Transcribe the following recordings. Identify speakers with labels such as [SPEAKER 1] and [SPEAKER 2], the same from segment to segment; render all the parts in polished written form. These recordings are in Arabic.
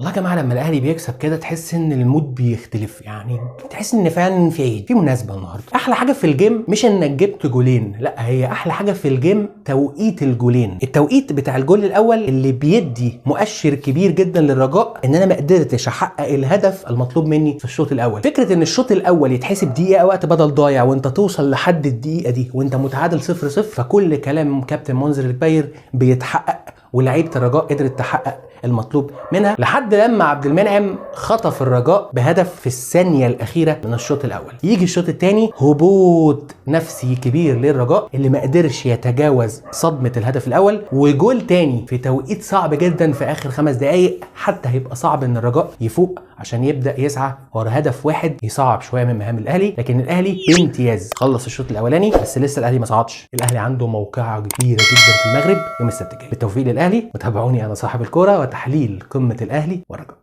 [SPEAKER 1] والله يا جماعه لما الاهلي بيكسب كده تحس ان المود بيختلف، يعني تحس ان فعلا في عيد، في مناسبه النهارده. احلى حاجه في الجيم مش انك جبت جولين، لا، هي احلى حاجه في الجيم توقيت الجولين. التوقيت بتاع الجول الاول اللي بيدي مؤشر كبير جدا للرجاء ان انا ما قدرتش احقق الهدف المطلوب مني في الشوط الاول. فكره ان الشوط الاول يتحسب دقيقه وقت بدل ضايع وانت توصل لحد الدقيقه دي وانت متعادل 0-0، فكل كلام كابتن منذر الباير بيتحقق، ولعيبه الرجاء قدرت تحقق المطلوب منها لحد لما عبد المنعم خطف الرجاء بهدف في الثانيه الاخيره من الشوط الاول. يجي الشوط الثاني هبوط نفسي كبير للرجاء اللي ما قدرش يتجاوز صدمه الهدف الاول، وجول تاني في توقيت صعب جدا في اخر 5 دقائق، حتى هيبقى صعب ان الرجاء يفوق عشان يبدا يسعى ورا هدف واحد يصعب شويه من مهام الاهلي. لكن الاهلي بامتياز خلص الشوط الاولاني، بس لسه الاهلي ما صعدش. الاهلي عنده موقعه كبيره جدا في المغرب يوم السبت الجاي. بالتوفيق للاهلي، وتابعوني انا صاحب الكوره وتحليل قمه الاهلي والرجاء.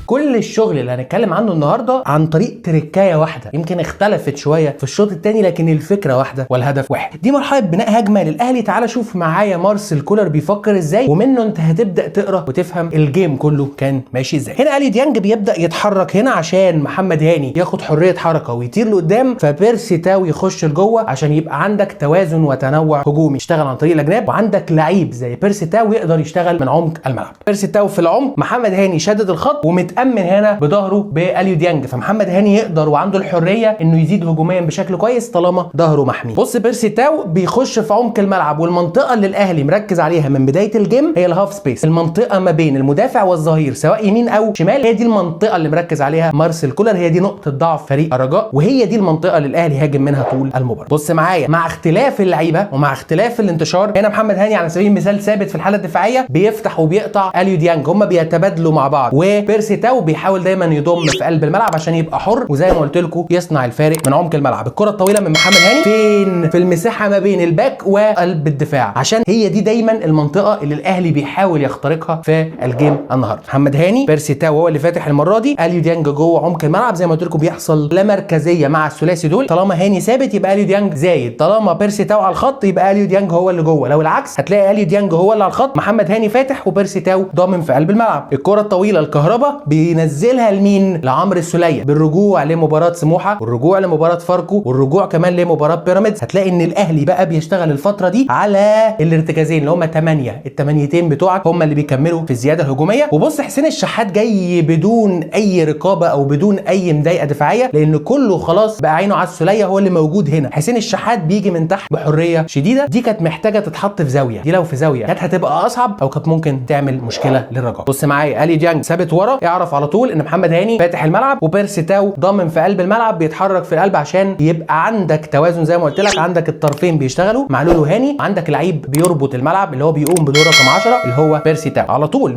[SPEAKER 1] كل الشغل اللي هنتكلم عنه النهارده عن طريق تركايه واحده، يمكن اختلفت شويه في الشوط الثاني لكن الفكره واحده والهدف واحد. دي مرحله بناء هجمه للاهلي. تعال شوف معايا مارسيل كولر بيفكر ازاي، ومنه انت هتبدا تقرا وتفهم الجيم كله كان ماشي ازاي. هنا اليو ديانج بيبدا يتحرك هنا عشان محمد هاني ياخد حريه حركه ويطير لقدام، فبيرسي تاو يخش لجوه عشان يبقى عندك توازن وتنوع هجومي، يشتغل عن طريق الاجناب، وعندك لعيب زي بيرسي تاو يقدر يشتغل من عمق الملعب. بيرسي تاو في العمق، محمد هاني شدد الخط ومتامن هنا بظهره باليو ديانج، فمحمد هاني يقدر وعنده الحريه انه يزيد هجوميا بشكل كويس طالما ظهره محمي. بص بيرسي تاو بيخش في عمق الملعب، والمنطقه اللي الاهلي مركز عليها من بدايه الجيم هي الهاف سبيس، المنطقه ما بين المدافع والظهير سواء يمين او شمال. هي دي المنطقه اللي مركز عليها مارسيل كولر، هي دي نقطه ضعف فريق الرجاء، وهي دي المنطقه اللي الاهلي هاجم منها طول المباراه. بص معايا، مع اختلاف اللعيبه ومع اختلاف الانتشار، هنا محمد هاني على سبيل المثال ثابت في الحاله الدفاعيه بيفتح وبيقطع اليو ديانج، هم بيتبادلوا مع بعض، وبيرسي تاو بيحاول دايما يضم في قلب الملعب عشان يبقى حر، وزي ما قلت لكم يصنع الفارق من عمق الملعب. الكره الطويله من محمد هاني فين؟ في المساحه ما بين الباك وقلب الدفاع، عشان هي دي دايما المنطقه اللي الاهلي بيحاول يخترقها في الجيم النهارده. محمد هاني، بيرسي تاو هو اللي فاتح المره دي، اليو ديانج جوه عمق الملعب. زي ما قلت لكم بيحصل لا مركزيه مع الثلاثي دول، طالما هاني ثابت يبقى اليو ديانج زايد، طالما بيرسي تاو على الخط يبقى اليو ديانج هو اللي جوه، لو العكس هتلاقي اليو ديانج هو اللي على الخط، محمد هاني فاتح وبيرسي تاو ضامن في قلب الملعب. الكره الطويله الكهرباء بينزلها لمين؟ لعمرو السوليه، بالرجوع لمباراه سموحه والرجوع لمباراه فاركو والرجوع كمان لمباراه بيراميدز. هتلاقي ان الاهلي بقى بيشتغل الفتره دي على الارتكازين اللي هم 8 التمانيتين بتوعك هم اللي بيكملوا في الزياده الهجوميه. وبص حسين الشحات جاي بدون اي رقابه او بدون اي مضايقه دفاعيه، لان كله خلاص بقى عينه على السوليه هو اللي موجود هنا. حسين الشحات بيجي من تحت بحريه شديده، دي كانت محتاجه تتحط في زاويه، دي لو في زاويه كانت هتبقى اصعب او كانت ممكن تعمل مشكله للرجاء. بص معايا، اليو ديانج ثابت ورا، اعرف على طول ان محمد هاني فاتح الملعب، وبيرسي تاو ضامن في قلب الملعب بيتحرك في القلب عشان يبقى عندك توازن. زي ما قلت لك عندك الطرفين بيشتغلوا، معلول وهاني، عندك لعيب بيربط الملعب اللي هو بيقوم بدور رقم 10 اللي هو بيرسي تاو على طول،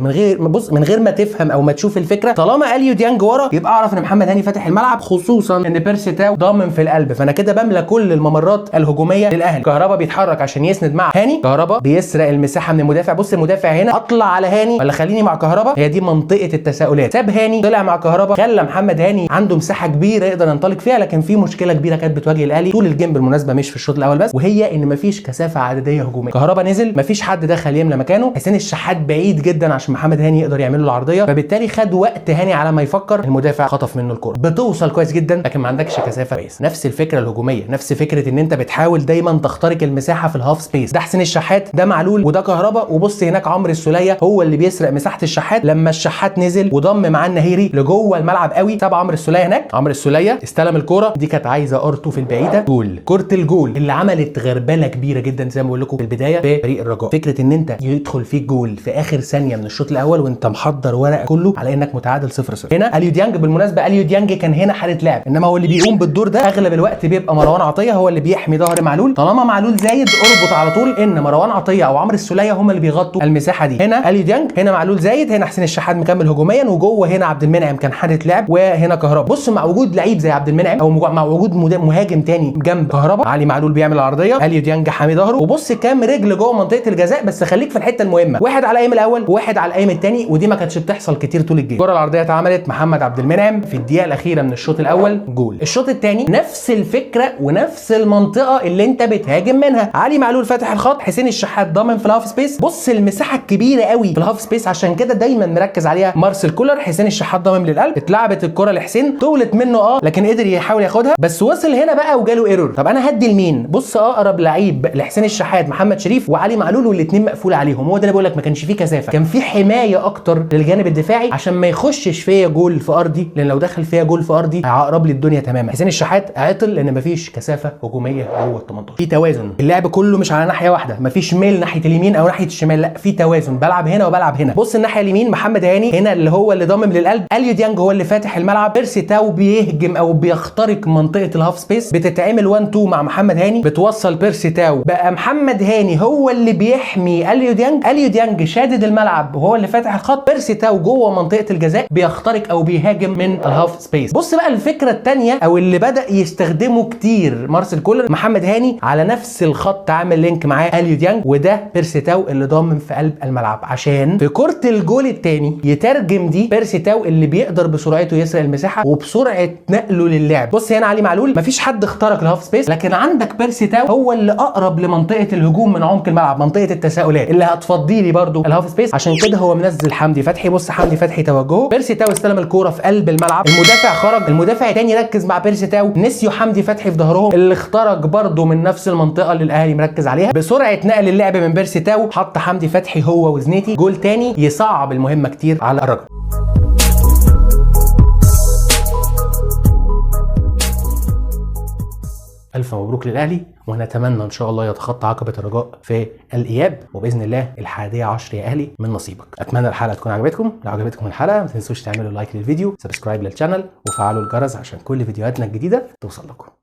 [SPEAKER 1] من غير ما تفهم او ما تشوف الفكره. طالما اليو ديانج ورا يبقى اعرف ان محمد هاني فاتح الملعب، خصوصا ان بيرسي تاو ضامن في القلب، فانا كده بملى كل الممرات الهجوميه للاهلي. كهربا بيتحرك عشان يسند مع هاني، كهربا بيسرق المساحه من المدافع. بص المدافع هنا، اطلع على هاني ولا خليني مع كهربا؟ هي دي منطقه التساؤلات. ساب هاني طلع مع كهربا، خلى محمد هاني عنده مساحه كبيره يقدر ينطلق فيها. لكن في مشكله كبيره كانت بتواجه الاهلي طول الجيم بالمناسبه، مش في الشوط الاول بس، وهي ان مفيش كثافه عدديه هجوميه. كهربا نزل، مفيش حد دخل يملى مكانه، حسين الشحات بعيد جدا عشان محمد هاني يقدر يعمل له العرضيه، فبالتالي خد وقت هاني على ما يفكر، المدافع خطف منه الكره. بتوصل كويس جدا لكن ما عندكش كثافه كويس. نفس الفكره الهجوميه، نفس فكره ان انت بتحاول دايما تخترق المساحه في الهاف سبيس. ده حسين الشحات، ده معلول، وده كهربا. وبص هناك عمرو السوليه هو اللي بيسرق مساحه الشحات لما الشحات نزل وضم معاه النهيري لجوه الملعب قوي. تابع عمرو السوليه هناك، عمرو السوليه استلم الكوره، دي كانت عايزه ارتو في البعيده، جول. كره الجول اللي عملت غربله كبيره جدا زي ما بقول لكم في البدايه في فريق الرجاء، فكره ان انت يدخل فيك جول في اخر ثانيه من الشوط الاول وانت محضر ورق كله على انك متعادل 0-0. هنا اليو ديانج بالمناسبه، اليو ديانج كان هنا حاله لعب، انما هو اللي بيقوم بالدور ده اغلب الوقت بيبقى مروان عطيه، هو اللي بيحمي ظهر معلول. طالما معلول زايد اربط على طول ان مروان عطيه او عمرو السوليه هم اللي بيغطوا المساحه دي. هنا اليو ديانج، هنا معلول زايد، هنا حسين الشحات مكمل هجوميا، وجوه جوه هنا عبد المنعم كان حارس لعب وهنا كهربا. بص مع وجود لعيب زي عبد المنعم او مع وجود مهاجم تاني جنب كهربا، علي معلول بيعمل العرضيه، اليو ديانج حامي ظهره، وبص كام رجل جوه منطقه الجزاء. بس خليك في الحته المهمه، واحد على الايم الاول وواحد على الايم الثاني، ودي ما كانتش بتحصل كتير طول الجيم. الكره العرضيه اتعملت، محمد عبد المنعم في الدقيقه الاخيره من الشوط الاول جول. الشوط الثاني نفس الفكره ونفس المنطقه اللي انت بتهاجم منها، علي معلول فاتح الخط، حسين الشحات ضامن في الهاف سبيس. بص المساحه الكبيره قوي في الهاف سبيس، عشان كده دايما مركز عليها مارسيل كولر. حسين الشحات ضامن للقلب، اتلعبت الكره لحسين، طولت منه لكن قدر يحاول ياخدها، بس وصل هنا بقى وجاله ايرور. طب انا هدي لمين؟ بص اقرب لعيب لحسين الشحات محمد شريف وعلي معلول، والاثنين مقفول عليهم. هو ده اللي بقول لك ما كانش فيه كثافه، كان في حمايه اكتر للجانب الدفاعي عشان ما يخشش فيا جول في ارضي، لان لو دخل فيا جول في ارضي هيعقرب لي الدنيا تماما. حسين الشحات عطل لان مفيش كثافه هجوميه جوه ال 18. في توازن، اللعب كله مش على ناحيه واحده، مفيش ميل ناحيه اليمين او ناحيه الشمال، لا في توازن، بلعب هنا وبلعب هنا. بص الناحيه اليمين محمد هاني هنا اللي هو اللي ضامن للقلب، اليو ديانج هو اللي فاتح الملعب، بيرسي تاو بيهجم او بيخترق منطقه الهاف سبيس، بتتعمل 1 2 مع محمد هاني، بتوصل بيرسي تاو، بقى محمد هاني هو اللي بيحمي اليو ديانج، اليو ديانج شادد الملعب وهو اللي فاتح الخط، بيرسي تاو جوه منطقه الجزاء بيخترق او بيهاجم من الهاف سبيس. بص بقى الفكره الثانيه او اللي بدا يستخدمه كتير مارسيل كولر، محمد هاني على نفس الخط عامل لينك معاه اليو ديانج، وده بيرسي تاو اللي ضامن في قلب الملعب، عشان في كره الجول الثاني يترجم دي بيرسي تاو اللي بيقدر بسرعته يسرق المساحه وبسرعه نقله للعب. بص هنا علي معلول مفيش حد اخترق الهاف سبيس، لكن عندك بيرسي تاو هو اللي اقرب لمنطقه الهجوم من عمق الملعب، منطقه التساؤلات اللي هتفضي لي برده الهاف سبيس، عشان كده هو منزل حمدي فتحي. بص حمدي فتحي توجهه، بيرسي تاو استلم الكوره في قلب الملعب، المدافع خرج، المدافع الثاني ركز مع بيرسي تاو، نسيوا حمدي فتحي في ظهرهم اللي اخترق برده من نفس المنطقه اللي الاهلي مركز عليها. بسرعه نقل اللعب من بيرسي تاو حط حمدي فتحي هو وزنيتي، جول تاني يصعب المهمه كتير على الرجل. ألف مبروك للأهلي، ونتمنى إن شاء الله يتخطى عقبة الرجاء في الإياب، وبإذن الله 11 يا أهلي من نصيبك. أتمنى الحلقة تكون عجبتكم، لو عجبتكم الحلقة ما تنسوش تعملوا لايك للفيديو، سبسكرايب للشانل، وفعلوا الجرس عشان كل فيديوهاتنا الجديدة توصل لكم.